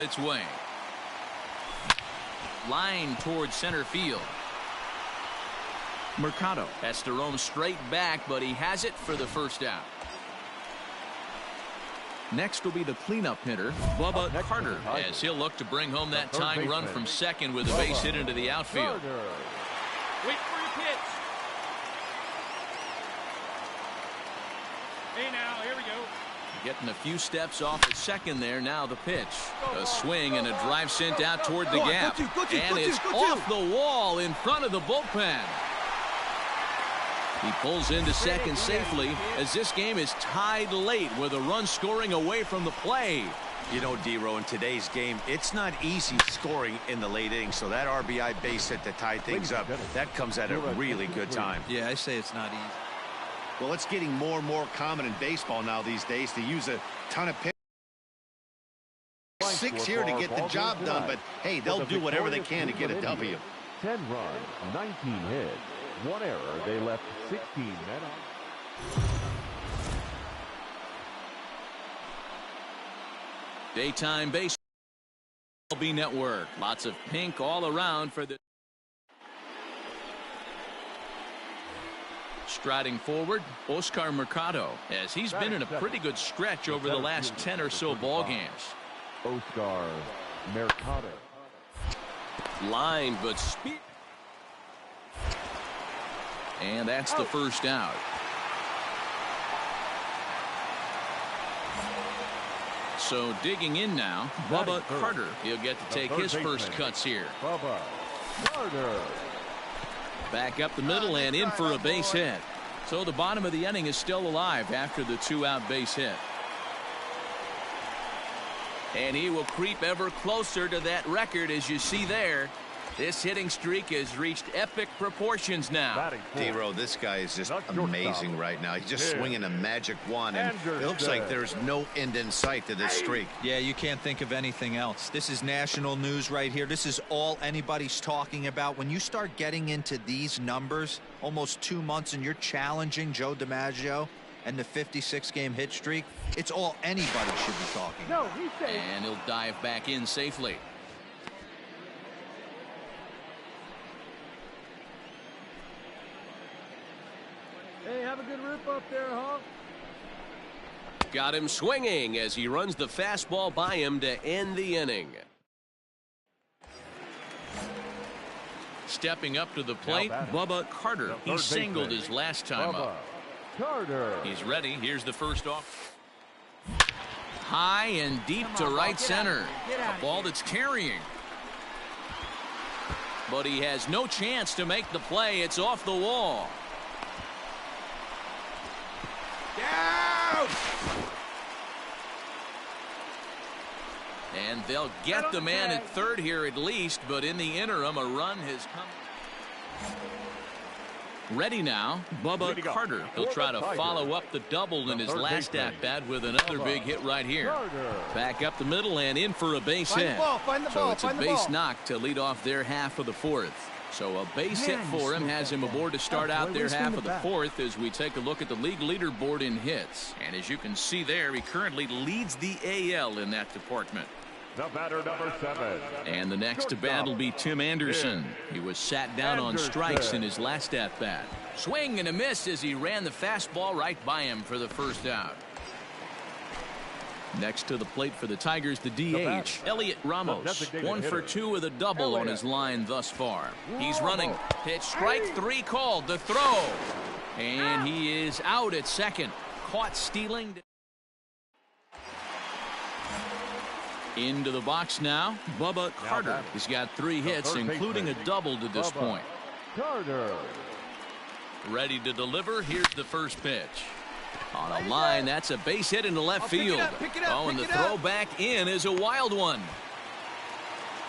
its way. Line towards center field. Mercado has to roam straight back, but he has it for the first out. Next will be the cleanup hitter, Bubba Carter, as he'll look to bring home that tying run from second with a base hit into the outfield. Wait for your pitch. Hey now, here we go. Getting a few steps off at second there. Now the pitch. A swing and a drive sent out toward the gap. And it's off the wall in front of the bullpen. He pulls into second safely as this game is tied late with a run scoring away from the play. You know, D-Row, in today's game, it's not easy scoring in the late innings, so that RBI base hit to tie things up, that comes at a really good time. Yeah, I say it's not easy. Well, it's getting more and more common in baseball now these days to use a ton of pitch. 6 here to get the job done, but hey, they'll do whatever they can to get a W. 10 runs, 19 hits, 1 error. They left 16 men on. Daytime baseball MLB Network. Lots of pink all around for the. Striding forward, Oscar Mercado, as he's been in a pretty good stretch over the last 10 or so ball games. Oscar Mercado. Line, but speed. And that's the first out. So digging in now, Bubba Carter. He'll get to take his first cuts here. Bubba Carter. Back up the middle and in for a base hit. So the bottom of the inning is still alive after the 2-out base hit. And he will creep ever closer to that record, as you see there. This hitting streak has reached epic proportions now. D-Row, this guy is just amazing right now. He's just swinging a magic wand, and it looks like there's no end in sight to this streak. Yeah, you can't think of anything else. This is national news right here. This is all anybody's talking about. When you start getting into these numbers, almost 2 months, and you're challenging Joe DiMaggio and the 56-game hit streak, it's all anybody should be talking about. And he'll dive back in safely. Hey, have a good rip up there, huh? Got him swinging as he runs the fastball by him to end the inning. Stepping up to the plate, Bubba Carter. He singled his last time up. Carter. He's ready. Here's the first off. High and deep to right center. A ball that's carrying. But he has no chance to make the play. It's off the wall. Down! And they'll get the man at third here at least, but in the interim, a run has come. Ready now, Bubba Carter. He'll try to follow up the double in his last at-bat with another big hit right here. Back up the middle and in for a base hit. So it's a base knock to lead off their half of the fourth. So a base hit for him has him aboard to start out their half of the fourth as we take a look at the league leaderboard in hits. And as you can see there, he currently leads the AL in that department. The batter, number 7. And the next to bat will be Tim Anderson. He was sat down on strikes in his last at-bat. Swing and a miss as he ran the fastball right by him for the first out. Next to the plate for the Tigers, the DH, Elliot Ramos. 1 for 2 with a double on his line thus far. He's running. Pitch strike 3 called. The throw. And he is out at second. Caught stealing. Into the box now, Bubba Carter. He's got 3 hits, including a double to this point. Carter. Ready to deliver. Here's the first pitch. On a line, that's a base hit into left field. Oh, and the throw back in is a wild one.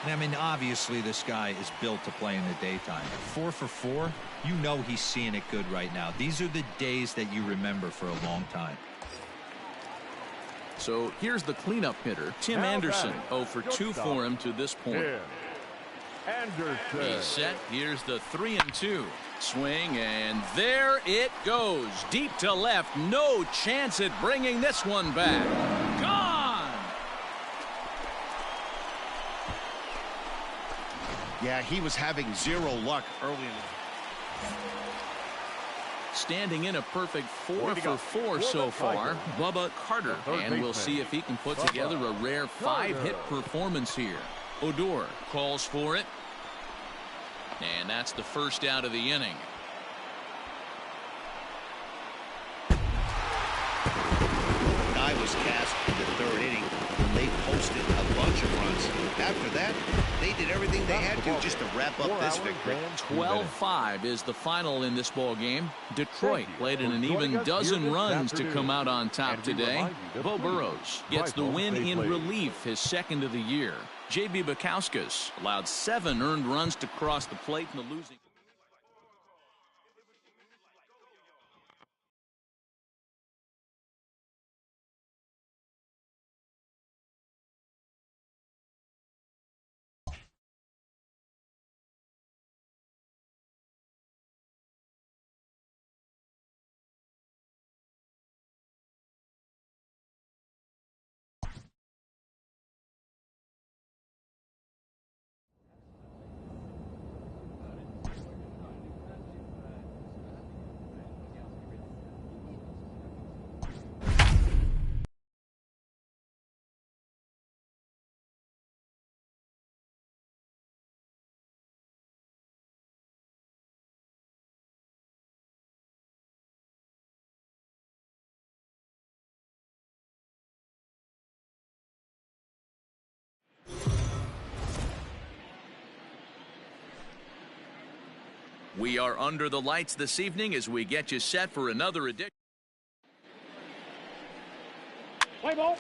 I mean, obviously, this guy is built to play in the daytime. 4 for 4, you know he's seeing it good right now. These are the days that you remember for a long time. So here's the cleanup hitter, Tim Anderson. 0 for 2 for him to this point. He's set. Here's the 3-2. Swing, and there it goes. Deep to left. No chance at bringing this one back. Gone! Yeah, he was having zero luck early in Standing in a perfect 4 for 4 so far, Bubba Carter. And we'll see if he can put together a rare 5-hit performance here. Odor calls for it. And that's the first out of the inning. I was cast in the third inning when they posted a bunch of runs. After that, they did everything they had to just to wrap up this victory. 12-5 is the final in this ball game. Detroit played in an even dozen runs to come out on top today. Beau Burrows gets the win in relief, his second of the year. J.B. Bukauskas allowed 7 earned runs to cross the plate in the losing. We are under the lights this evening as we get you set for another edition. Play ball.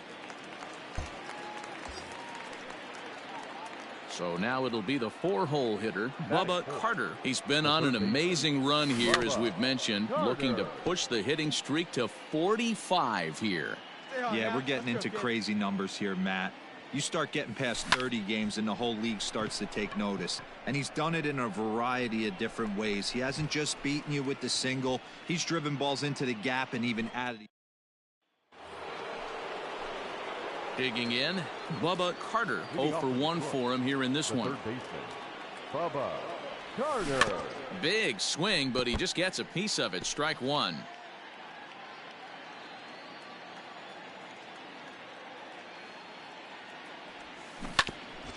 So now it'll be the 4-hole hitter, Bubba Carter. He's been on an amazing run here, as we've mentioned, looking to push the hitting streak to 45 here. Yeah, we're getting into crazy numbers here, Matt. You start getting past 30 games and the whole league starts to take notice. And he's done it in a variety of different ways. He hasn't just beaten you with the single. He's driven balls into the gap and even added. Digging in, Bubba Carter. 0 for 1 for him here in this one. Bubba Carter. Big swing, but he just gets a piece of it. Strike 1.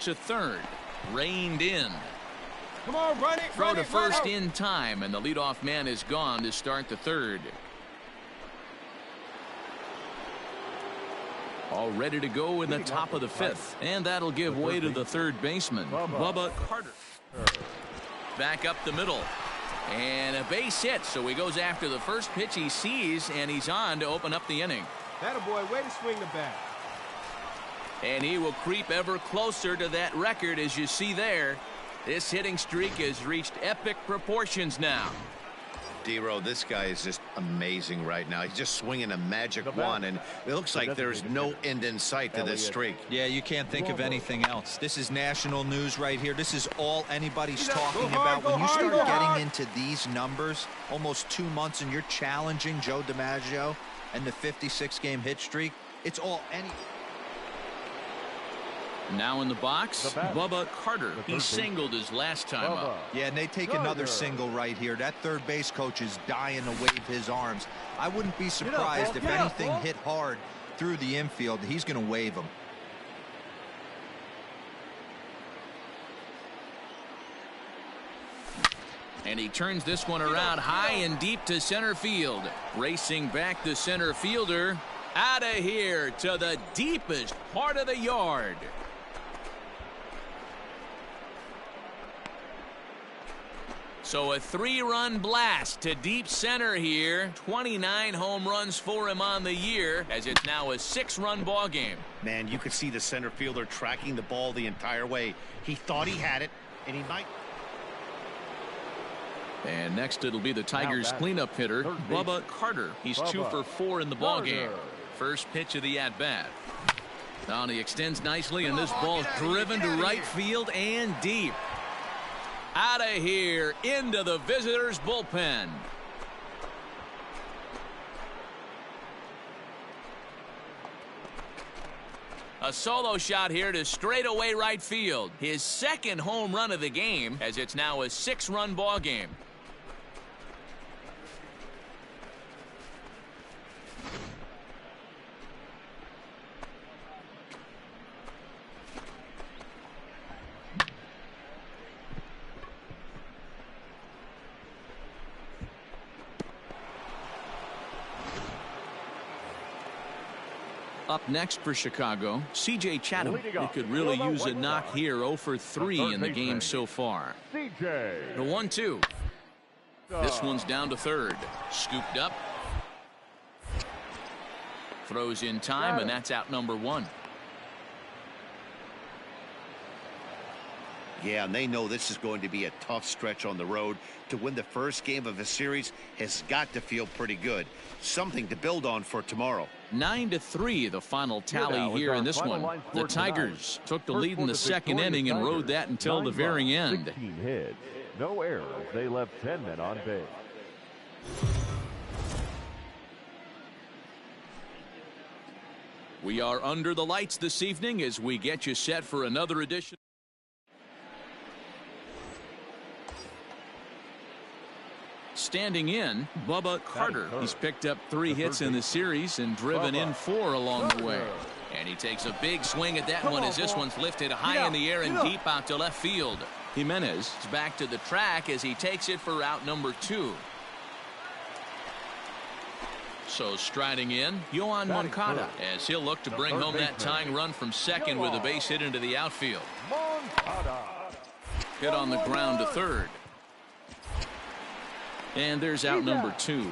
To third, reined in. Come on, run it. Throw to first in time, and the leadoff man is gone to start the third. All ready to go in the top of the 5th, and that'll give way to the third baseman, Bubba Carter. Back up the middle, and a base hit, so he goes after the first pitch he sees, and he's on to open up the inning. Attaboy, way to swing the bat. And he will creep ever closer to that record, as you see there. This hitting streak has reached epic proportions now. D-Row, this guy is just amazing right now. He's just swinging a magic wand, and it looks like there's no end in sight to this streak. Yeah, you can't think of anything else. This is national news right here. This is all anybody's talking about. When you start getting into these numbers, almost 2 months, and you're challenging Joe DiMaggio and the 56-game hit streak, it's all any. Now in the box, Bubba Carter. He singled his last time up. Yeah, and they take another single right here. That third base coach is dying to wave his arms. I wouldn't be surprised if anything hit hard through the infield. He's going to wave them. And he turns this one around high and deep to center field. Racing back the center fielder. Out of here to the deepest part of the yard. So a 3-run blast to deep center here. 29 home runs for him on the year, as it's now a 6-run ball game. Man, you could see the center fielder tracking the ball the entire way. He thought he had it, and he might. And next it'll be the Tigers cleanup hitter, Bubba Carter. He's 2 for 4 in the ball game. First pitch of the at-bat. Now he extends nicely, and this ball's driven to right field and deep. Out of here into the visitors' bullpen. A solo shot here to straightaway right field. His second home run of the game, as it's now a 6-run ball game. Up next for Chicago, C.J. Chatham. He could really use a knock here. 0 for 3 in the game so far. The 1-2. This one's down to third. Scooped up. Throws in time, and that's out number 1. Yeah, and they know this is going to be a tough stretch on the road. To win the first game of a series has got to feel pretty good. Something to build on for tomorrow. 9-3 the final tally here in this one. The Tigers took the lead in the second inning and rode that until the very end. 16 hits, no errors. They left 10 men on base. We are under the lights this evening as we get you set for another edition. Standing in, Bubba Carter. He's picked up 3 hits in the series and driven in 4 along the way. And he takes a big swing at that one as this one's lifted high in the air and deep out to left field. Jimenez is back to the track as he takes it for out number 2. So striding in, Yoan Moncada, as he'll look to bring home that tying run from second with a base hit into the outfield. Hit on the ground to third. And there's out number 2.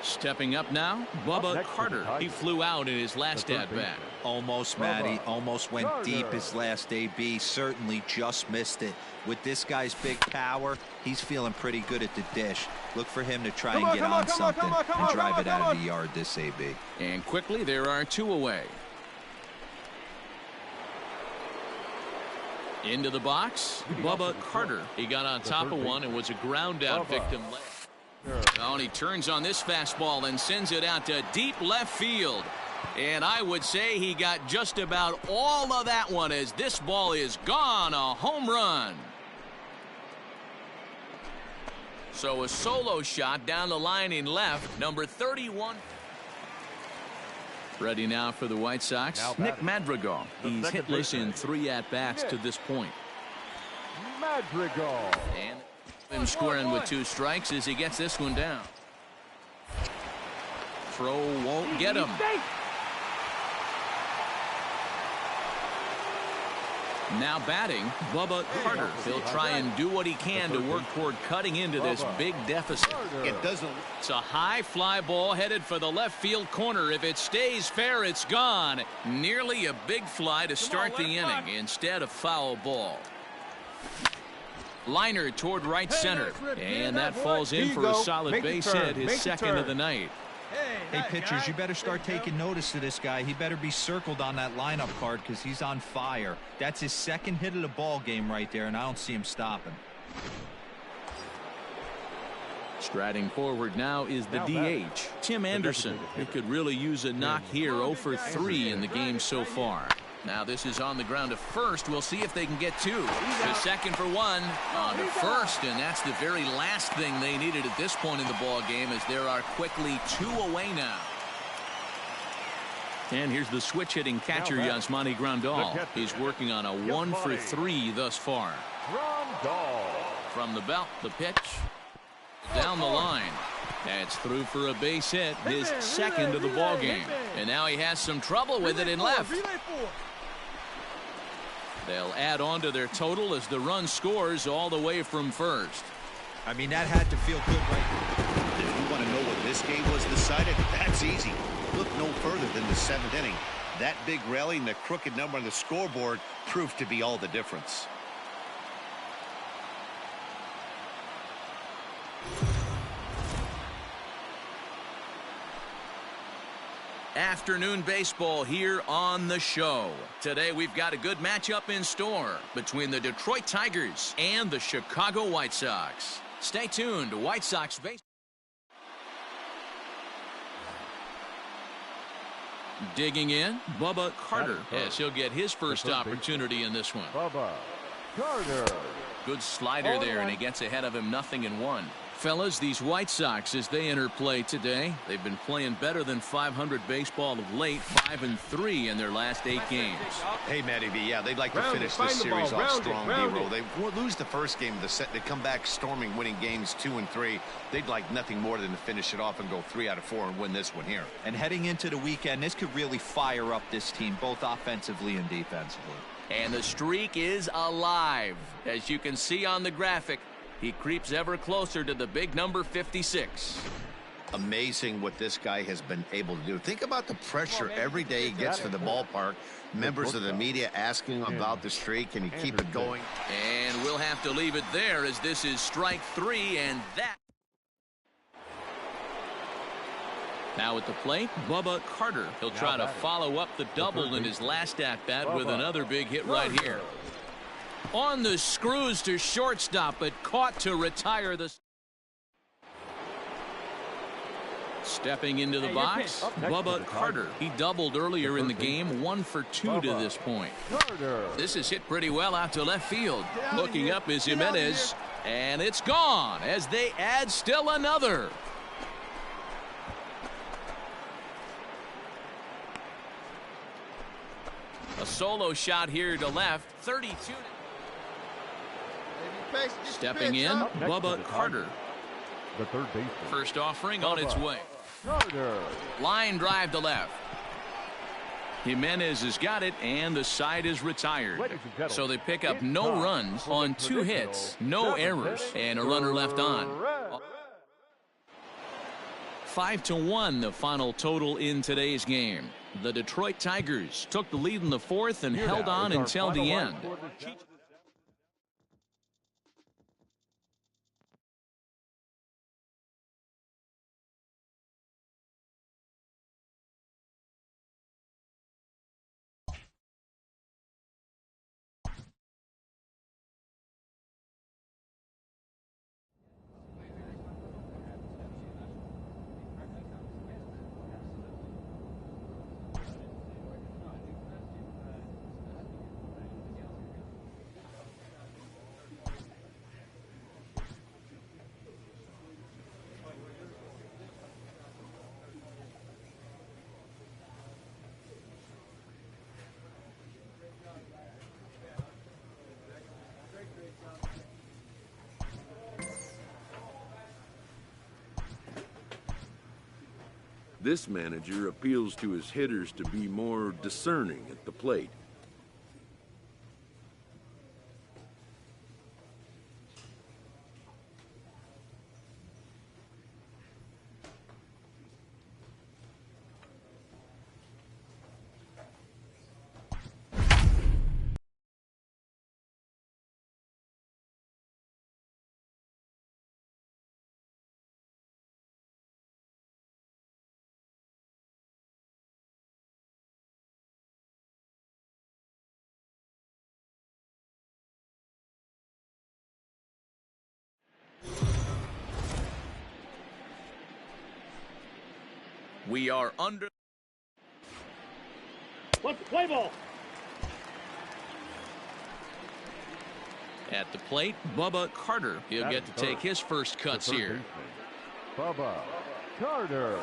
Stepping up now, Bubba Carter. He flew out in his last at-bat. Almost, Matty. Almost went deep his last AB. Certainly just missed it. With this guy's big power, he's feeling pretty good at the dish. Look for him to try and get on something and drive it out of the yard this AB. And quickly, there are 2 away. Into the box, Bubba Carter. He got on top of one and was a ground out victim. Oh, and he turns on this fastball and sends it out to deep left field. And I would say he got just about all of that one as this ball is gone. A home run. So a solo shot down the line in left, number 31. Ready now for the White Sox, Nick Madrigal. He's hitless in 3 at-bats to this point. Madrigal. And him squaring with 2 strikes as he gets this one down. Throw won't get him. Now batting, Bubba Carter. He'll try and do what he can to work toward cutting into this big deficit. It doesn't. It's a high fly ball headed for the left field corner. If it stays fair, it's gone. Nearly a big fly to start the inning instead of foul ball. Liner toward right center. And that falls in for a solid base hit, his second of the night. Hey, pitchers, you better start taking notice of this guy. He better be circled on that lineup card because he's on fire. That's his second hit of the ball game right there, and I don't see him stopping. Striding forward now is the DH, Tim Anderson. He could really use a knock here. 0 for 3 in the game so far. Now this is on the ground to first. We'll see if they can get 2. To second for 1. On to first, and that's the very last thing they needed at this point in the ball game, as there are quickly 2 away now. And here's the switch hitting catcher, Yasmani Grandal. He's working on a 1 for 3 thus far. From the belt, the pitch down the line. That's through for a base hit, his second of the ball game. And now he has some trouble with it in left. They'll add on to their total as the run scores all the way from first. I mean, that had to feel good right now. If you want to know what this game was decided, that's easy. Look no further than the 7th inning. That big rally and the crooked number on the scoreboard proved to be all the difference. Afternoon baseball here on the show. Today we've got a good matchup in store between the Detroit Tigers and the Chicago White Sox. Stay tuned to White Sox Baseball. Digging in, Bubba Carter, as he'll get his first opportunity in this one. Bubba Carter. Good slider there, and he gets ahead of him 0-1. Fellas, these White Sox, as they enter play today, they've been playing better than .500 baseball of late, 5-3 in their last 8 games. Hey, Matty V, yeah, they'd like to finish this series off strong, D-Roll. They lose the first game of the set. They come back storming, winning games 2 and 3. They'd like nothing more than to finish it off and go 3 out of 4 and win this one here. And heading into the weekend, this could really fire up this team, both offensively and defensively. And the streak is alive. As you can see on the graphic, he creeps ever closer to the big number 56. Amazing what this guy has been able to do. Think about the pressure every day he gets to the ballpark. Members of the media asking about the streak. Can he keep it going? And we'll have to leave it there, as this is strike 3, and that. Now at the plate, Bubba Carter. He'll try to follow up the double in his last at-bat with another big hit right here. On the screws to shortstop, but caught to retire the. Stepping into the box, Bubba Carter. He doubled earlier in the game, 1 for 2 to this point. This is hit pretty well out to left field. Looking up is Jimenez, and it's gone as they add still another. A solo shot here to left, 32. Stepping in, Bubba Carter. The third baseman. First offering on its way. Carter. Line drive to left. Jimenez has got it, and the side is retired. So they pick up no runs on 2 hits, no errors, and a runner left on. 5-1 the final total in today's game. The Detroit Tigers took the lead in the 4th and held on until the end. This manager appeals to his hitters to be more discerning at the plate. We are under. What's the play ball? At the plate, Bubba Carter. He'll get to take his first cuts here. Bubba Carter.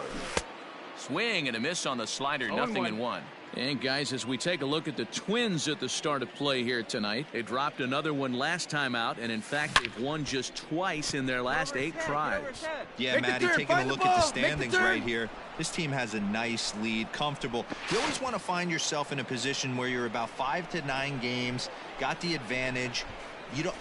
Swing and a miss on the slider, 0-1. And guys, as we take a look at the Twins at the start of play here tonight, they dropped another one last time out, and in fact they've won just twice in their last 8 tries. Yeah, Matty, taking a look at the standings right here, this team has a nice lead, comfortable. You always want to find yourself in a position where you're about 5 to 9 games, got the advantage. You don't.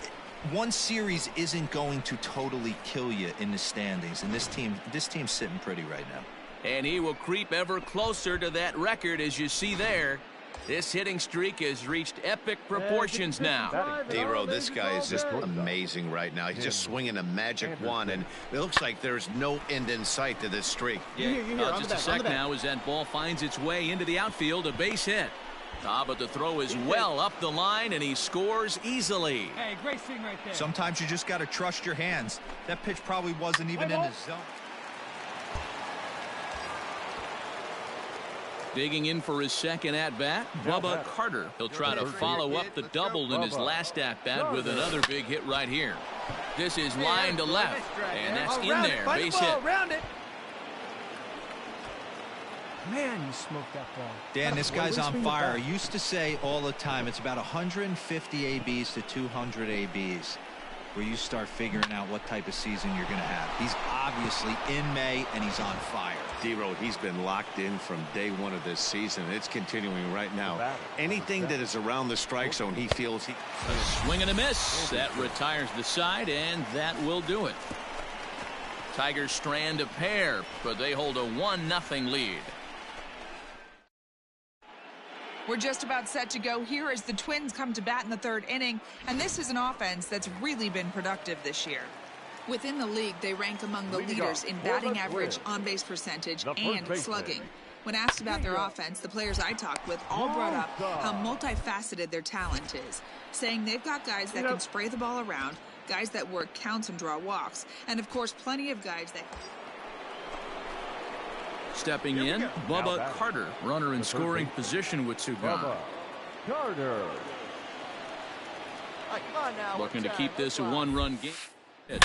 One series isn't going to totally kill you in the standings, and this team's sitting pretty right now. And he will creep ever closer to that record, as you see there. This hitting streak has reached epic proportions now. D-Row, this guy is just amazing right now. He's just swinging a magic wand, and it looks like there's no end in sight to this streak. Yeah, just a sec now as that ball finds its way into the outfield, a base hit. But the throw is well up the line, and he scores easily. Hey, great swing right there. Sometimes you just got to trust your hands. That pitch probably wasn't even in the zone. Digging in for his second at-bat, Bubba Carter. He'll try to follow up the double in his last at-bat with another big hit right here. This is line to left, and that's in there. Base hit. Man, you smoked that ball. Dan, this guy's on fire. I used to say all the time, it's about 150 ABs to 200 ABs where you start figuring out what type of season you're going to have. He's obviously in May, and he's on fire. D-Road, he's been locked in from day one of this season. It's continuing right now. Anything that is around the strike zone, he feels he... A swing and a miss. That retires the side, and that will do it. Tigers strand a pair, but they hold a 1-0 lead. We're just about set to go here as the Twins come to bat in the third inning, and this is an offense that's really been productive this year. Within the league, they rank among the leaders in batting average, on-base percentage, and slugging. When asked about their offense, the players I talked with all brought up how multifaceted their talent is, saying they've got guys that can spray the ball around, guys that work counts and draw walks, and of course plenty of guys that... Stepping in, Bubba Carter, runner in scoring position with two gone. Carter. Looking to keep this a one-run game.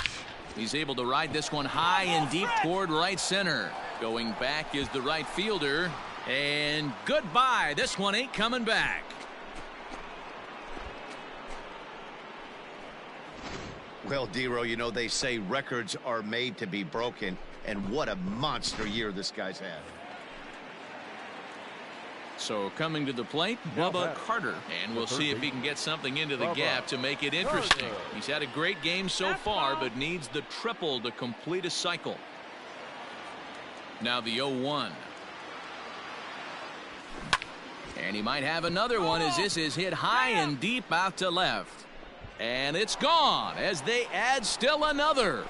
He's able to ride this one high and deep toward right center. Going back is the right fielder. And goodbye. This one ain't coming back. Well, D-Row, you know, they say records are made to be broken. And what a monster year this guy's had. So coming to the plate, Bubba Carter. And we'll see if he can get something into the gap to make it interesting. He's had a great game so far, but needs the triple to complete a cycle. Now the 0-1. And he might have another one as this is hit high and deep out to left. And it's gone as they add still another.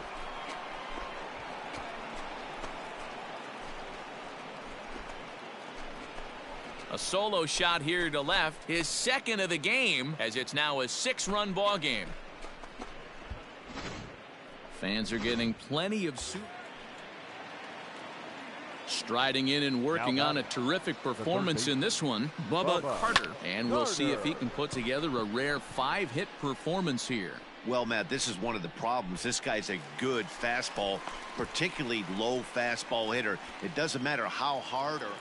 A solo shot here to left, his second of the game, as it's now a 6-run ball game. Fans are getting plenty of striding in and working on a terrific performance in this one, Bubba Carter. And we'll see if he can put together a rare 5-hit performance here. Well, Matt, this is one of the problems. This guy's a good fastball, particularly low fastball hitter. It doesn't matter how hard or...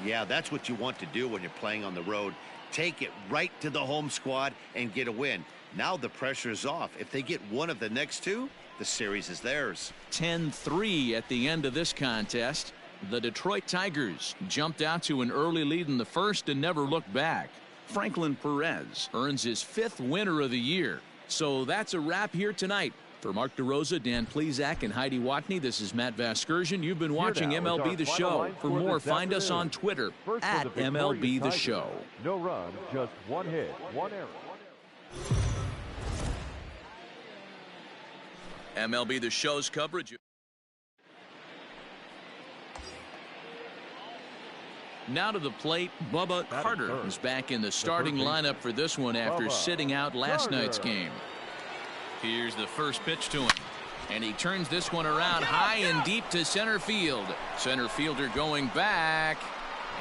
Yeah, that's what you want to do when you're playing on the road. Take it right to the home squad and get a win. Now the pressure is off. If they get one of the next two, the series is theirs. 10-3 at the end of this contest. The Detroit Tigers jumped out to an early lead in the first and never looked back. Franklin Perez earns his 5th winner of the year. So that's a wrap here tonight. For Mark DeRosa, Dan Plesac, and Heidi Watney, this is Matt Vasgersian. You've been watching MLB The Show. For more, find us on Twitter at MLB The Show. No run, just 1 hit, 1 error. MLB The Show's coverage. Now to the plate, Bubba Carter is back in the starting lineup for this one after sitting out last night's game. Here's the first pitch to him. And he turns this one around high and deep to center field. Center fielder going back.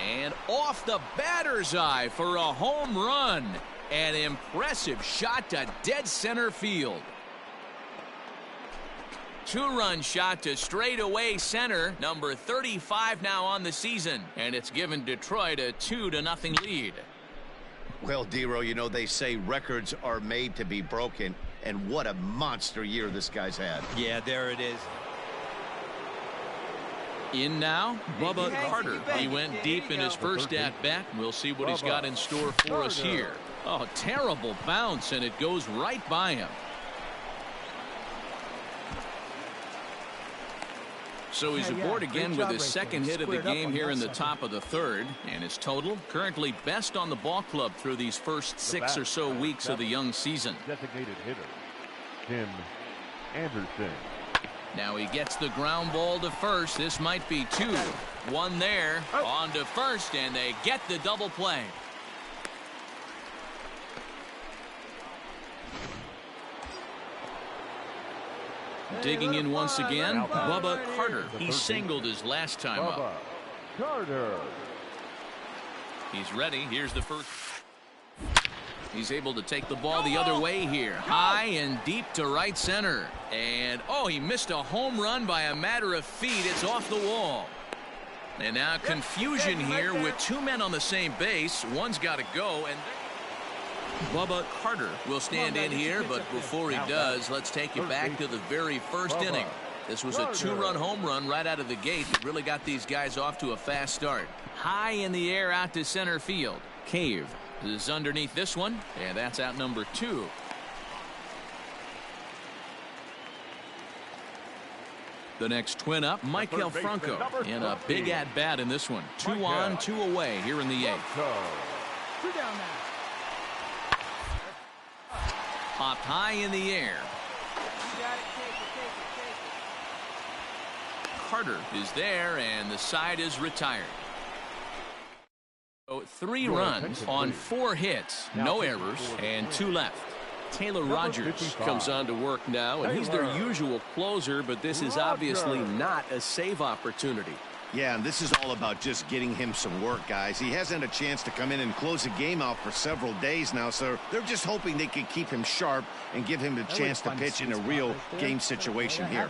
And off the batter's eye for a home run. An impressive shot to dead center field. 2-run shot to straightaway center. Number 35 now on the season. And it's given Detroit a 2-0 lead. Well, D-Row, you know, they say records are made to be broken. And what a monster year this guy's had. Yeah, there it is. In now, Bubba Carter. He went deep in his first at-bat. We'll see what he's got in store for us here. Oh, terrible bounce, and it goes right by him. So he's aboard again with his second hit of the game here in the top of the third. And his total currently best on the ball club through these first 6 or so weeks of the young season. Designated hitter, Tim Anderson. Now he gets the ground ball to first. This might be 2. 1 there. On to first, and they get the double play. Digging in once again, Bubba Carter. He singled his last time up. Carter. He's ready. Here's the first. He's able to take the ball the other way here. High and deep to right center. And, oh, he missed a home run by a matter of feet. It's off the wall. And now confusion here with two men on the same base. One's got to go. And Bubba Carter will stand in here. But before he does, let's take you back to the very first inning. This was a two-run home run right out of the gate that really got these guys off to a fast start. High in the air out to center field. Cave is underneath this one, and that's out number 2. The next Twin up, Michael Franco, and a big at-bat in this one. 2 on, 2 away here in the 8th. Popped high in the air. Carter is there, and the side is retired. So 3 runs on 4 hits, no errors, and 2 left. Taylor Rogers comes on to work now, and he's their usual closer, but this is obviously not a save opportunity. Yeah, and this is all about just getting him some work, guys. He hasn't had a chance to come in and close the game out for several days now, so they're just hoping they can keep him sharp and give him a chance to pitch in a real game situation here.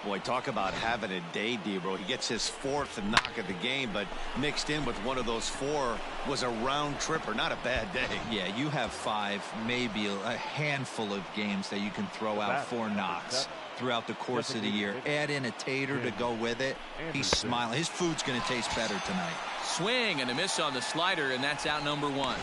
Boy, talk about having a day, Debro. He gets his 4th knock of the game, but mixed in with one of those 4 was a round tripper. Not a bad day. Yeah, you have 5, maybe a handful of games that you can throw out 4 knocks throughout the course of the year. Add in a tater to go with it. He's smiling. His food's going to taste better tonight. Swing and a miss on the slider, and that's out number 1.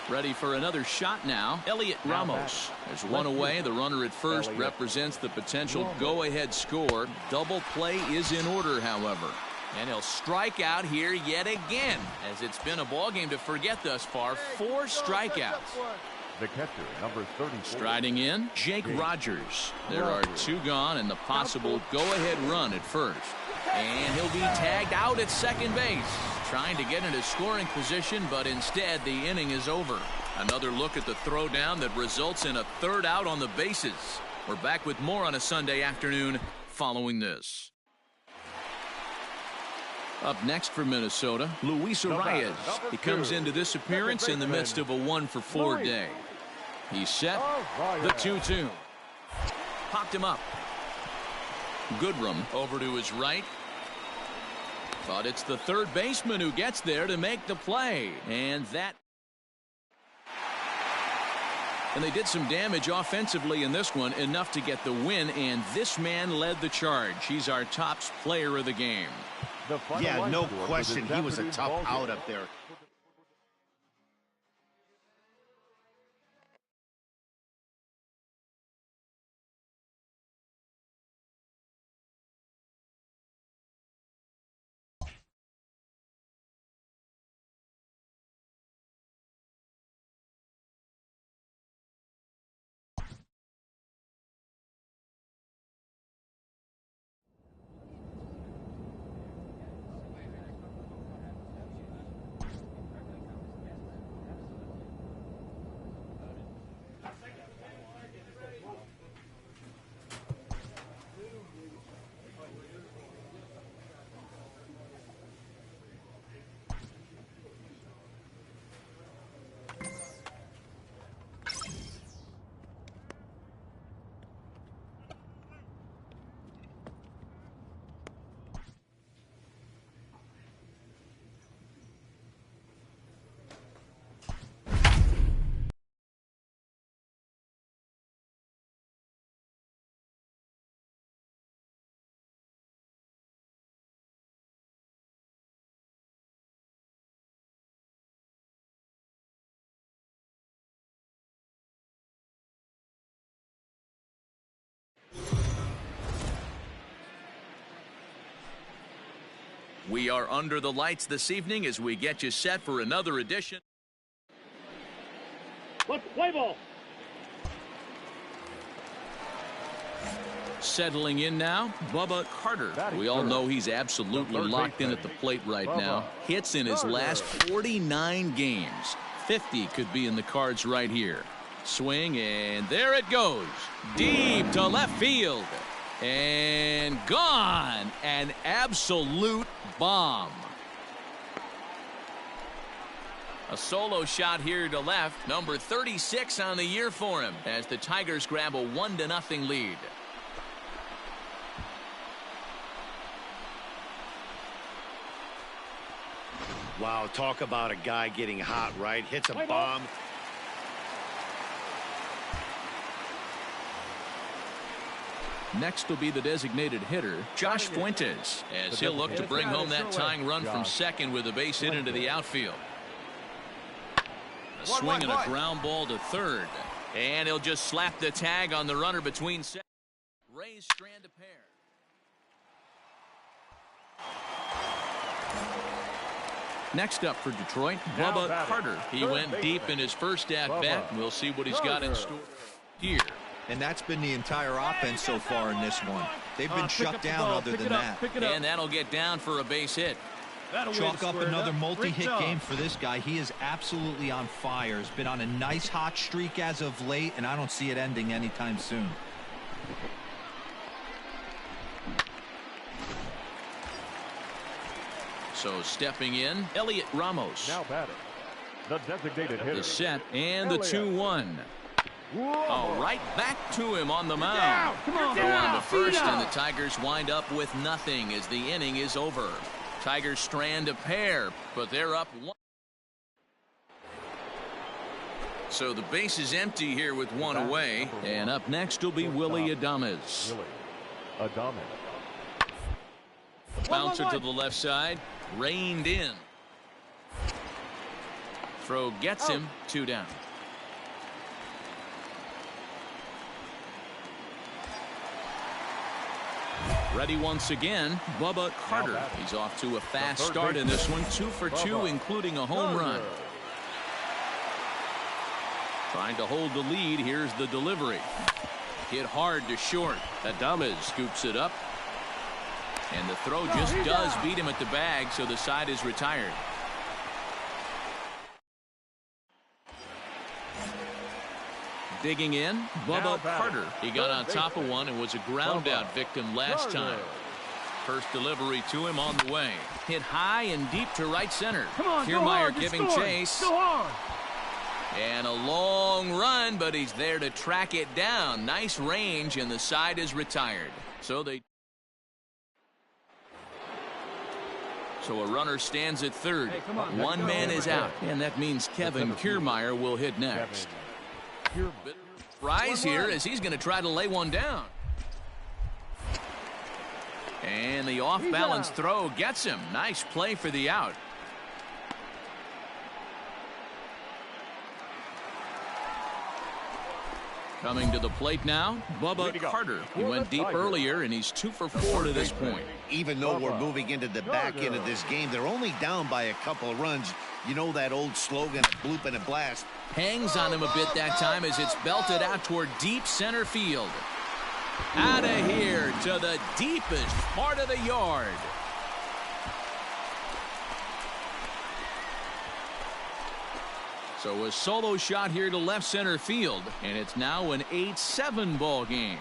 Ready for another shot now. Elliot Ramos. There's 1 away. The runner at first represents the potential go-ahead score. Double play is in order, however. And he'll strike out here yet again, as it's been a ball game to forget thus far. 4 strikeouts. The catcher, number 34. Striding in, Jake Rogers. There are 2 gone and the possible go-ahead run at first. And he'll be tagged out at second base. Trying to get into scoring position, but instead the inning is over. Another look at the throwdown that results in a 3rd out on the bases. We're back with more on a Sunday afternoon following this. Up next for Minnesota, Luis Arias. He comes into this appearance in the midst of a 1-for-4 day. He's set. The 2-2. Popped him up. Goodrum over to his right. But it's the third baseman who gets there to make the play. And they did some damage offensively in this one, enough to get the win, and this man led the charge. He's our top player of the game. Yeah, no question. He was a tough out up there. We are under the lights this evening as we get you set for another edition. Let's play ball. Settling in now, Bubba Carter. We all know he's absolutely locked in at the plate right now. Hits in his last 49 games. 50 could be in the cards right here. Swing, and there it goes. Deep to left field. And gone. An absolute bomb. A solo shot here to left. Number 36 on the year for him as the Tigers grab a 1-0 lead. Wow, talk about a guy getting hot, right? Hits a bomb. Next will be the designated hitter, Josh Fuentes, as he'll look to bring home that tying run from second with a base hit into the outfield. A swing and a ground ball to third. And he'll just slap the tag on the runner between second. Rays strand a pair. Next up for Detroit, Bubba Carter. He went deep in his first at-bat. We'll see what he's got in store here. And that's been the entire offense so far in this one. They've been shut down other than that. And that'll get down for a base hit. Chalk up another multi-hit game for this guy. He is absolutely on fire. He's been on a nice hot streak as of late, and I don't see it ending anytime soon. So stepping in, Elliot Ramos. Now batting, the designated hitter. The set and the 2-1. Oh, right back to him on the mound. Throw on to first, and the Tigers wind up with nothing as the inning is over. Tigers strand a pair, but they're up 1. So the base is empty here with one away, and up next will be Willy Adames. Bouncer to the left side, reined in. Throw gets him, 2 down. Ready once again, Bubba Carter. He's off to a fast start in this one, 2 for 2, including a home run. Trying to hold the lead. Here's the delivery. Hit hard to short. Adames scoops it up. And the throw just does beat him at the bag, so the side is retired. Digging in, Bubba Carter. He got on top of one and was a ground out victim last time. First delivery to him on the way. Hit high and deep to right center. Kiermaier giving chase. And a long run, but he's there to track it down. Nice range, and the side is retired. So a runner stands at third. One man is out, and that means Kevin Kiermaier will hit next. Rise here as he's going to try to lay one down. And the off-balance throw gets him. Nice play for the out. Coming to the plate now, Bubba Carter. He went deep earlier, and he's 2 for 4 to this point. Even though we're moving into the back end of this game, they're only down by a couple of runs. You know that old slogan, a bloop and a blast. Hangs on him a bit that time as it's belted out toward deep center field. Out of here to the deepest part of the yard. So a solo shot here to left center field, and it's now an 8-7 ball game.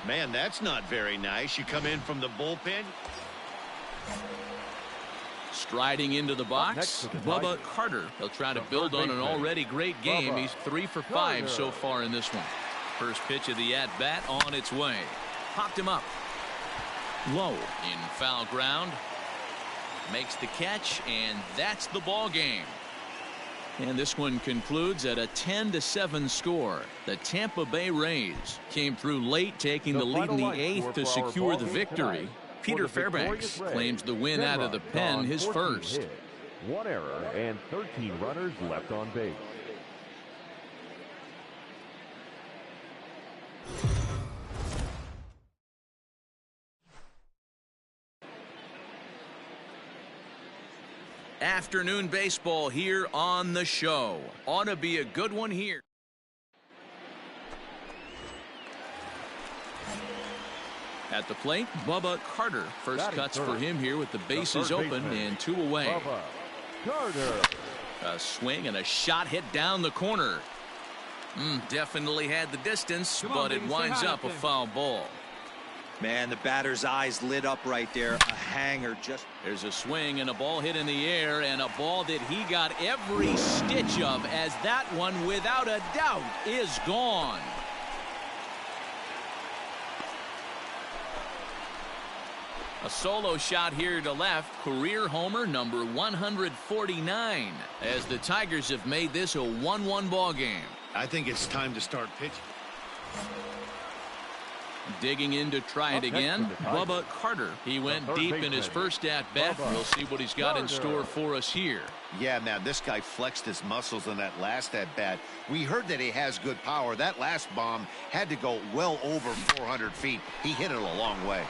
Man, that's not very nice. You come in from the bullpen. Striding into the box, Bubba Carter. He'll try to build on an already great game. He's 3 for 5 so far in this one. First pitch of the at-bat on its way. Popped him up. Low in foul ground. Makes the catch, and that's the ball game. And this one concludes at a 10-7 score. The Tampa Bay Rays came through late, taking the lead in the 8th to secure the victory. Peter Fairbanks claims the win out of the pen, his first. 1 error and 13 runners left on base. Afternoon baseball here on the show. Ought to be a good one here. At the plate, Bubba Carter. First cuts for him here with the bases open and 2 away. A swing and a shot hit down the corner. Definitely had the distance, but it winds up a foul ball. Man, the batter's eyes lit up right there. A hanger just. There's a swing and a ball hit in the air, and a ball that he got every stitch of, as that one, without a doubt, is gone. A solo shot here to left. Career homer number 149, as the Tigers have made this a 1-1 ball game. I think it's time to start pitching. Digging in to try it again, Bubba Carter. He went deep in his first at-bat. We'll see what he's got in store for us here. Yeah, man, this guy flexed his muscles in that last at-bat. We heard that he has good power. That last bomb had to go well over 400 feet. He hit it a long way.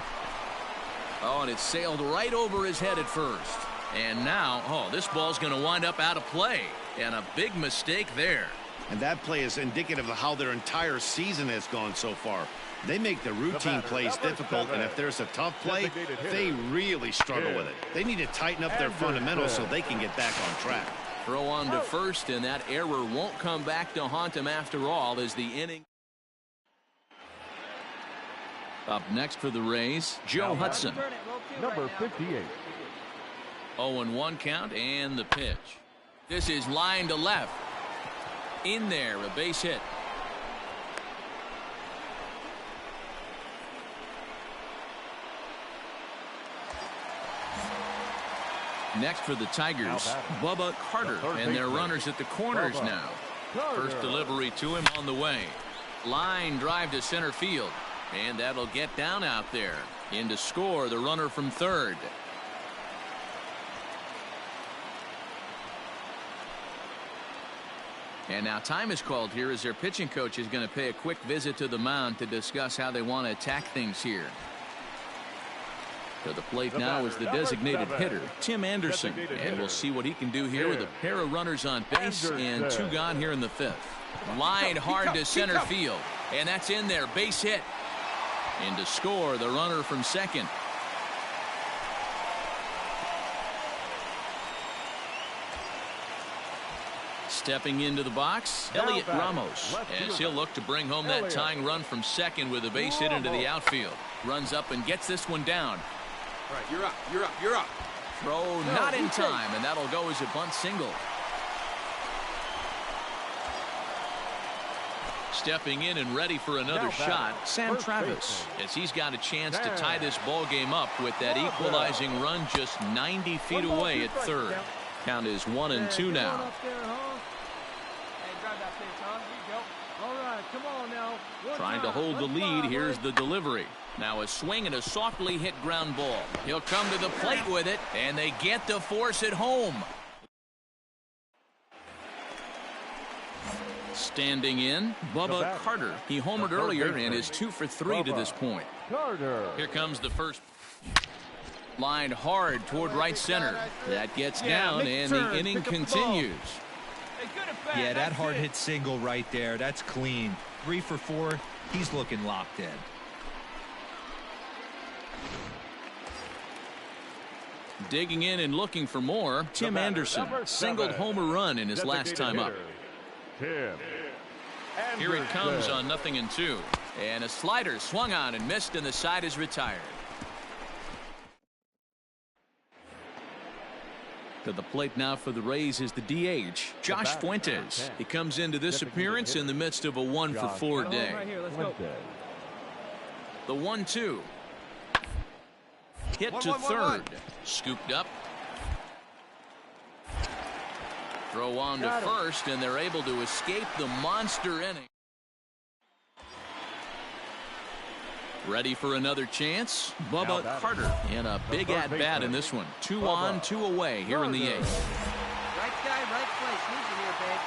Oh, and it sailed right over his head at first. And now, this ball's going to wind up out of play. And a big mistake there. And that play is indicative of how their entire season has gone so far. They make the routine plays difficult, and if there's a tough play, they really struggle with it. They need to tighten up their fundamentals so they can get back on track. Throw on to first, and that error won't come back to haunt him after all, as the inning. Up next for the Rays, Joe Hudson. Number 58. 0-1 count, and the pitch. This is line to left. In there, a base hit. Next for the Tigers, Bubba Carter, and their runners at the corners now. First delivery to him on the way. Line drive to center field, and that'll get down out there. In to score, the runner from third. And now time is called here as their pitching coach is going to pay a quick visit to the mound to discuss how they want to attack things here. To the plate now is the designated hitter, Tim Anderson. And we'll see what he can do here with a pair of runners on base and two gone here in the fifth. Line hard to center field. And that's in there. Base hit. And to score, the runner from second. Stepping into the box, Elliot Ramos, as he'll look to bring home that tying run from second with a base hit into the outfield. Runs up and gets this one down. All right, you're up, you're up, you're up. Throw not in time, and that'll go as a bunt single. Stepping in and ready for another shot, Sam Travis, as he's got a chance to tie this ball game up with that equalizing run just 90 feet away at third. Count is 1-2 now. Trying to hold the lead. Here's the delivery. Now a swing and a softly hit ground ball. He'll come to the plate with it, and they get to force it home. Standing in, Bubba Carter. He homered earlier and is 2 for 3 to this point. Here comes the first. Lined hard toward right center. That gets down, and the inning continues. Yeah, that hard hit single right there. That's clean. 3 for 4. He's looking locked in. Digging in and looking for more, Tim Anderson. Singled homer run in his last time up. Here it comes on 0-2. And a slider swung on and missed, and the side is retired. To the plate now for the Rays is the DH, Josh Fuentes. He comes into this appearance in the midst of a 1 for 4 day. The 1-2. Hit to third. Scooped up. Throw on to first, and they're able to escape the monster inning. Ready for another chance? Bubba Carter in a big at-bat in this one. 2 on, 2 away here in the 8th. Right guy, right place. Need you here, babe.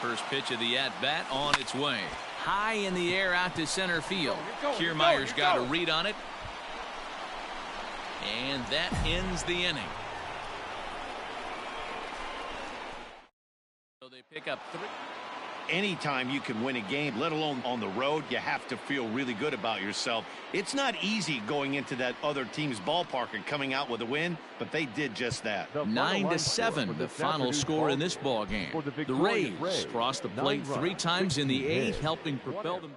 First pitch of the at-bat on its way. High in the air out to center field. Kiermaier's got a read on it. And that ends the inning. So they pick up 3. Anytime you can win a game, let alone on the road, you have to feel really good about yourself. It's not easy going into that other team's ballpark and coming out with a win, but they did just that. 9-7, the final score in this ball game. The Rays crossed the plate 3 times in the 8th, helping propel them.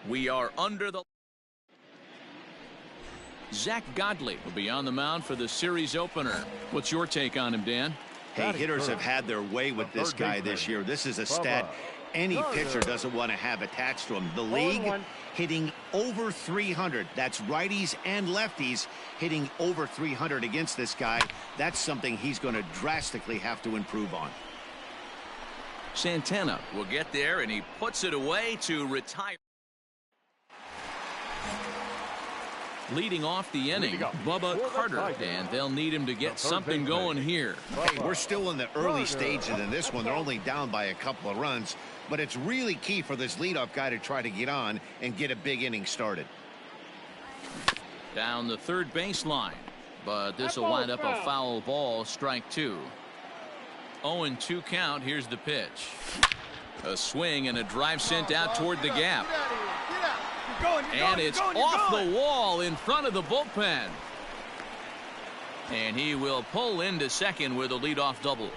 We are under the. Zach Godley will be on the mound for the series opener. What's your take on him, Dan? Hey, hitters have had their way with this guy this year. This is a stat any pitcher doesn't want to have attached to him. The league hitting over 300. That's righties and lefties hitting over 300 against this guy. That's something he's going to drastically have to improve on. Santana will get there, and he puts it away to retire. Leading off the inning, Bubba Carter, and they'll need him to get something going here. Hey, we're still in the early stages in this one. They're only down by a couple of runs, but it's really key for this leadoff guy to try to get on and get a big inning started. Down the third baseline, but this will wind up a foul ball, strike 2. 0-2 count. Here's the pitch. A swing and a drive sent out toward the gap. And it's off the wall in front of the bullpen. And he will pull into second with a leadoff double.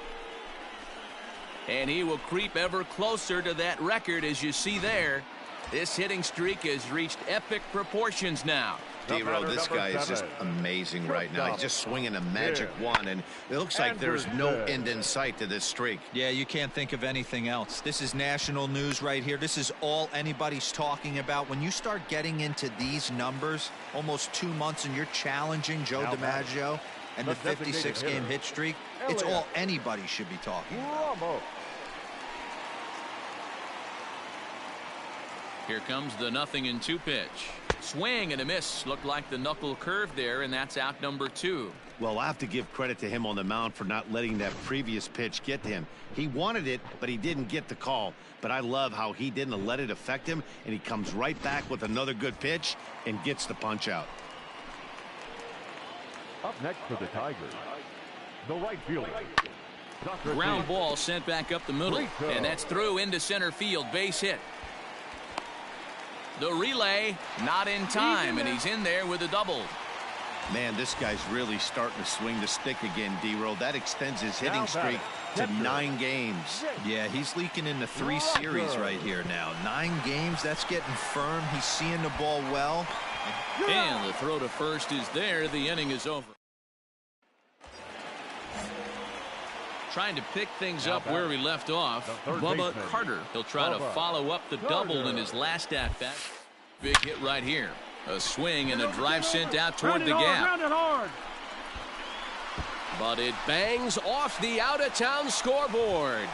And he will creep ever closer to that record, as you see there. This hitting streak has reached epic proportions now. D-Row, this guy is just amazing right now. He's just swinging a magic one, and it looks like there's no end in sight to this streak. Yeah, you can't think of anything else. This is national news right here. This is all anybody's talking about. When you start getting into these numbers, almost 2 months, and you're challenging Joe DiMaggio and the 56-game hit streak, it's all anybody should be talking about. Here comes the 0-2 pitch. Swing and a miss. Looked like the knuckle curve there, and that's out number 2. Well, I have to give credit to him on the mound for not letting that previous pitch get to him. He wanted it, but he didn't get the call. But I love how he didn't let it affect him, and he comes right back with another good pitch and gets the punch out. Up next for the Tigers, the right fielder. Ground ball sent back up the middle, and that's through into center field. Base hit. The relay not in time, and he's in there with a double. Man, this guy's really starting to swing the stick again, D-Roll. That extends his hitting streak to 9 games. Yeah, he's leaking into 3 series right here now. 9 games, that's getting firm. He's seeing the ball well. And the throw to first is there. The inning is over. Trying to pick things up where we left off. Bubba Carter. He'll try to follow up the double in his last at-bat. Big hit right here. A swing and a drive sent out toward the gap. But it bangs off the out-of-town scoreboard.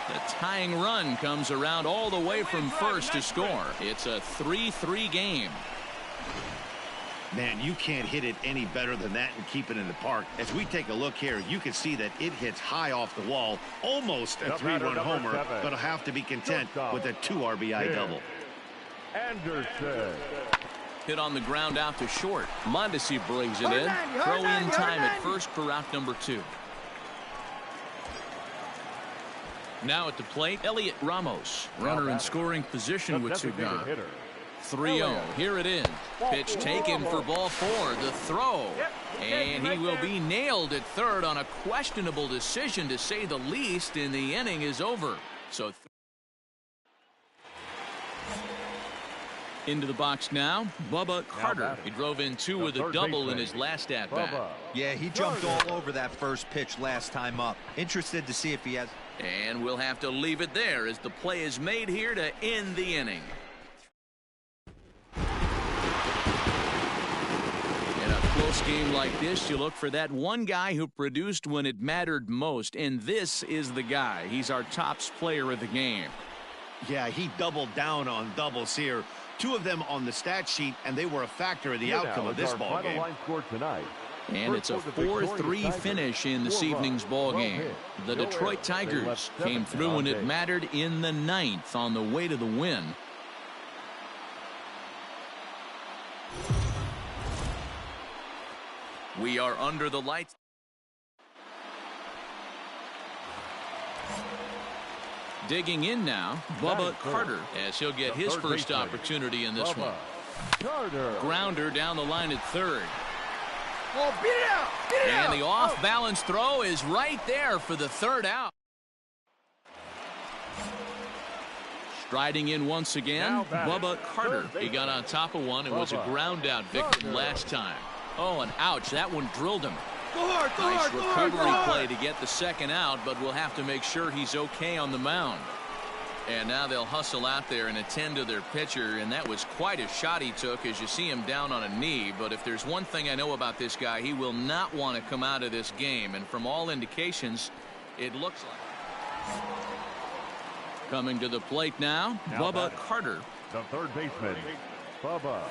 The tying run comes around all the way from first to score. It's a 3-3 game. Man, you can't hit it any better than that and keep it in the park. As we take a look here, you can see that it hits high off the wall, almost a 3-run homer, but I'll have to be content with a 2 RBI double. Anderson. Hit on the ground out to short. Mondesi brings it in. Throw in time at first for out number 2. Now at the plate, Elliot Ramos. Runner in scoring position with 2 gone. 3-0. Here it is. Pitch taken for ball 4. The throw. And he will be nailed at third on a questionable decision, to say the least, and the inning is over. So into the box now, Bubba Carter. He drove in 2 with a double in his last at-bat. Yeah, he jumped all over that first pitch last time up. Interested to see if he has. And we'll have to leave it there as the play is made here to end the inning. In a close game like this, you look for that one guy who produced when it mattered most, and this is the guy. He's our tops player of the game. Yeah, he doubled down on doubles here. 2 of them on the stat sheet, and they were a factor in the outcome of this ball game. And it's a 4-3 finish in this evening's ball game. The Detroit Tigers came through when it mattered in the 9th on the way to the win. We are under the lights. Digging in now, Bubba Carter, as he'll get his first opportunity in this one. Grounder down the line at third. Oh, beat it out! Beat it out! And the off-balance throw is right there for the 3rd out. Striding in once again, Bubba Carter. He got on top of one and was a ground-out victim last time. Oh, and ouch, that one drilled him. Nice recovery play to get the 2nd out, but we'll have to make sure he's okay on the mound. And now they'll hustle out there and attend to their pitcher, and that was quite a shot he took as you see him down on a knee. But if there's one thing I know about this guy, he will not want to come out of this game, and from all indications, it looks like. Coming to the plate now, Bubba Carter. The third baseman, Bubba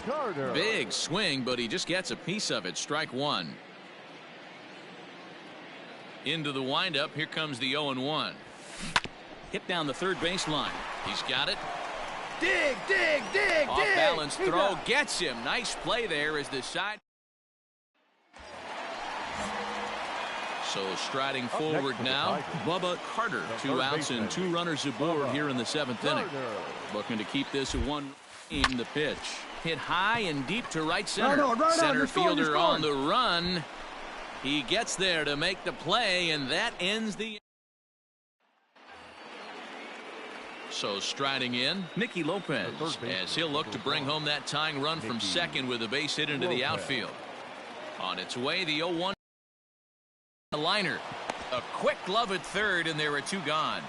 Carter. Big swing, but he just gets a piece of it. Strike 1. Into the windup. Here comes the 0-1. Hit down the third baseline. He's got it. Dig, dig, dig, off balance throw gets him. Nice play there as the side. So striding forward now, Bubba Carter. 2 outs and 2 runners aboard here in the 7th inning. Looking to keep this at 1 in the pitch. Hit high and deep to right center. Center fielder on the run. He gets there to make the play, and that ends the. So striding in, Nicky Lopez, as he'll look to bring home that tying run from second with a base hit into the outfield. On its way, the 0-1 liner. A quick glove at third, and there are 2 gone.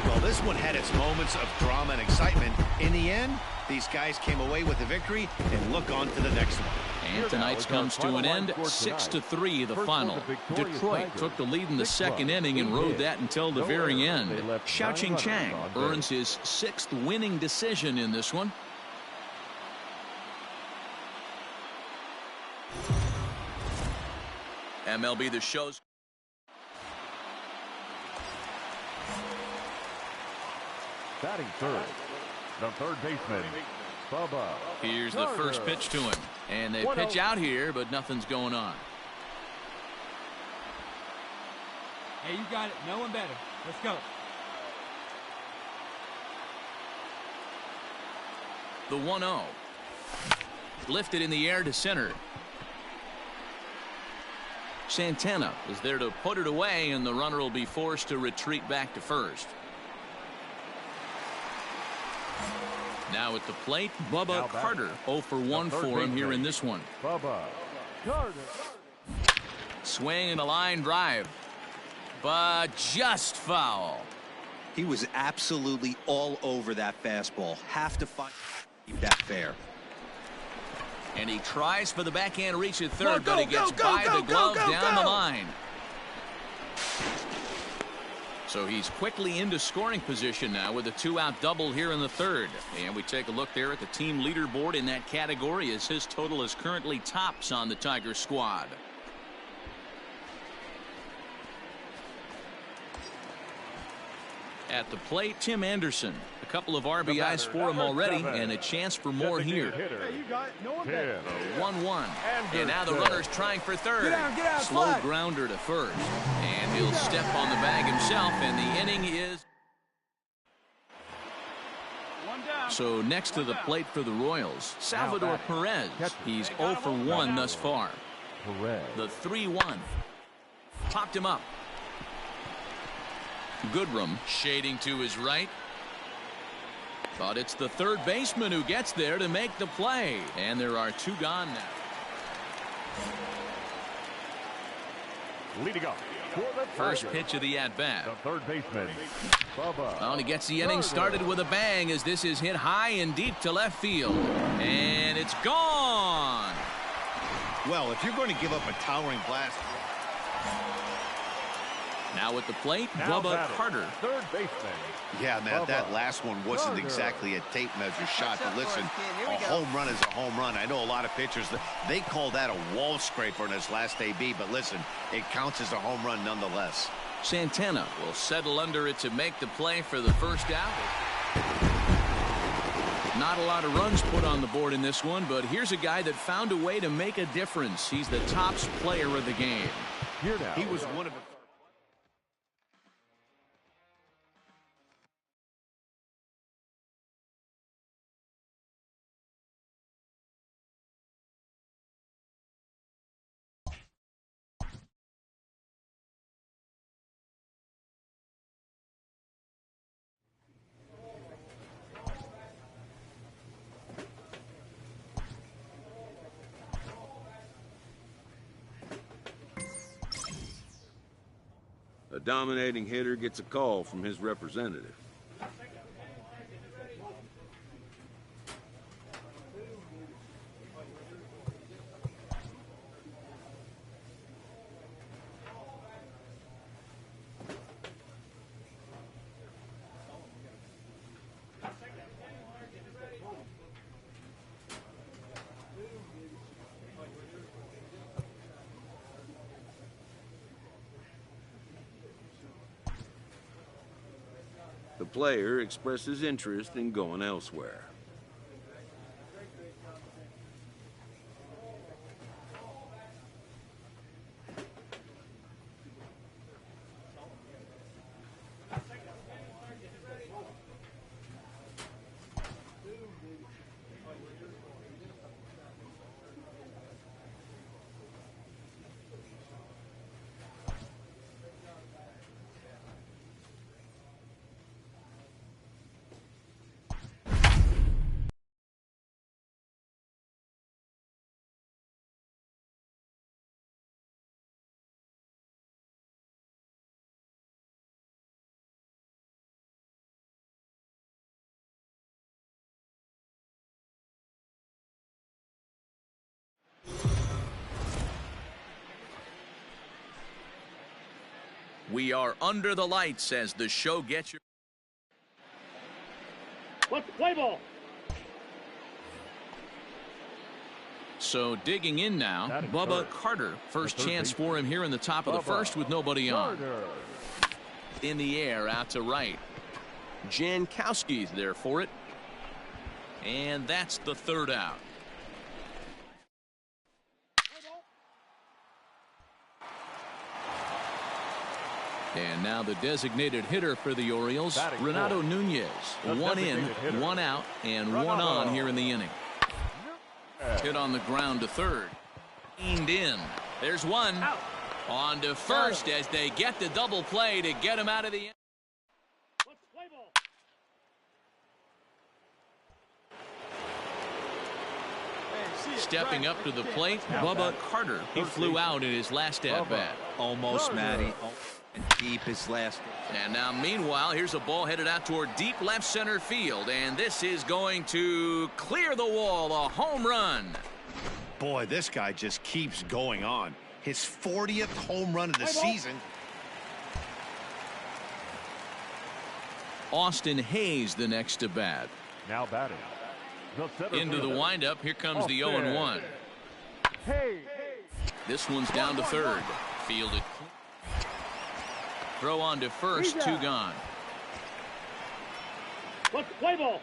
Well, this one had its moments of drama and excitement. In the end, these guys came away with the victory and look on to the next one. And tonight's comes to an end, 6-3 the final. Detroit took the lead in the second inning and rode that until the very end. Xiaoqing Chang earns his 6th winning decision in this one. MLB The Show's batting third, the third baseman, Bubba. Here's the first pitch to him. And they pitch out here, but nothing's going on. Hey, you got it. No one better. Let's go. The 1-0. Lifted in the air to center. Santana is there to put it away, and the runner will be forced to retreat back to first. Now at the plate, Bubba Carter. 0 for 1 for him here in this one. Bubba Carter. Swing and a line drive, but just foul. He was absolutely all over that fastball. Have to find that fair. And he tries for the backhand reach at third, but he gets by the glove down the line. So he's quickly into scoring position now with a 2-out double here in the third. And we take a look there at the team leaderboard in that category as his total is currently tops on the Tiger squad. At the plate, Tim Anderson. A couple of RBIs for him already, and a chance for more here. Hey, you got it. No one better. 1-1. And now the runner's trying for third. Get out, Slow slide. grounder to first. And he'll step on the bag himself, and the inning is... So next to the plate for the Royals, Salvador Perez. He's 0 for 1 thus far. The 3-1. Popped him up. Goodrum shading to his right. But it's the third baseman who gets there to make the play. And there are 2 gone now. Leading up for the First pitch of the at-bat. the third baseman, Bubba. Well, he gets the inning started with a bang as this is hit high and deep to left field. And it's gone. Well, if you're going to give up a towering blast. Now at the plate, Now Bubba batting, Carter. third baseman. Yeah, man, Bubba that last one wasn't Carter. exactly a tape measure shot. But listen, a home run is a home run. I know a lot of pitchers, they call that a wall scraper in his last AB. But listen, it counts as a home run nonetheless. Santana will settle under it to make the play for the first out. Not a lot of runs put on the board in this one, but here's a guy that found a way to make a difference. He's the tops player of the game. Here now. He was one of A dominating hitter gets a call from his representative. The player expresses interest in going elsewhere. We are under the lights as the show gets your... Let's play ball. So digging in now, Bubba Carter. First chance for him here in the top of the first with nobody on. In the air out to right. Jankowski's there for it. And that's the third out. And now the designated hitter for the Orioles, Renato Nunez. One in, one out, and one on here in the inning. Hit on the ground to third. Aimed in. There's one. On to first as they get the double play to get him out of the inning. Stepping up to the plate, Bubba Carter. He flew out in his last at-bat. Almost, Matty. And deep his last. And now, meanwhile, here's a ball headed out toward deep left center field. And this is going to clear the wall. A home run. Boy, this guy just keeps going on. His 40th home run of the season. Austin Hayes the next to bat. Now batting. Into the windup. Here comes the 0-1. This one's down to third. Fielded. Throw on to first. Two gone. Let's play ball.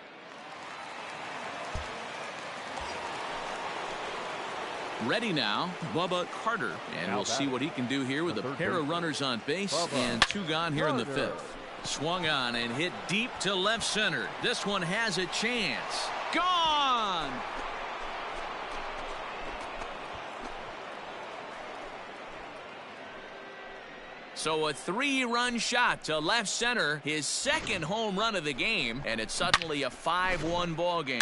Ready now, Bubba Carter. And we'll see what he can do here with a pair of runners on base and two gone here in the fifth. Swung on and hit deep to left center. This one has a chance. Gone! So a 3-run shot to left center, his second home run of the game, and it's suddenly a 5-1 ball game.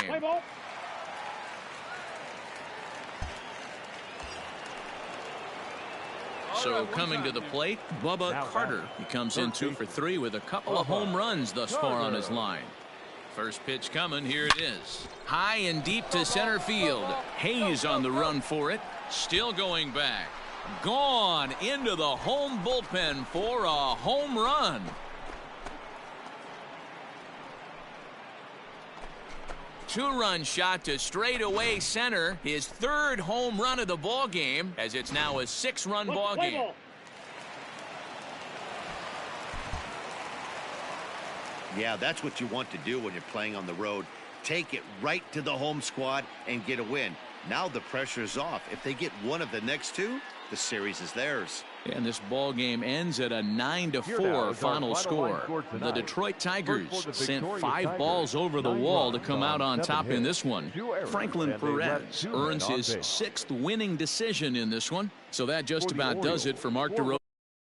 So coming to the plate, Bubba Carter. He comes in 2 for 3 with a couple of home runs thus far on his line. First pitch coming, here it is. High and deep to center field. Hayes on the run for it. Still going back. Gone into the home bullpen for a home run. Two-run shot to straightaway center. His third home run of the ball game, as it's now a 6-run ball game. Yeah, that's what you want to do when you're playing on the road. Take it right to the home squad and get a win. Now the pressure is off. If they get one of the next two, the series is theirs. And this ball game ends at a 9-4 final score. The Detroit Tigers sent 5 balls over the wall to come out on top in this one. Franklin Perez earns his 6th winning decision in this one. So that just about does it for Mark DeRosa.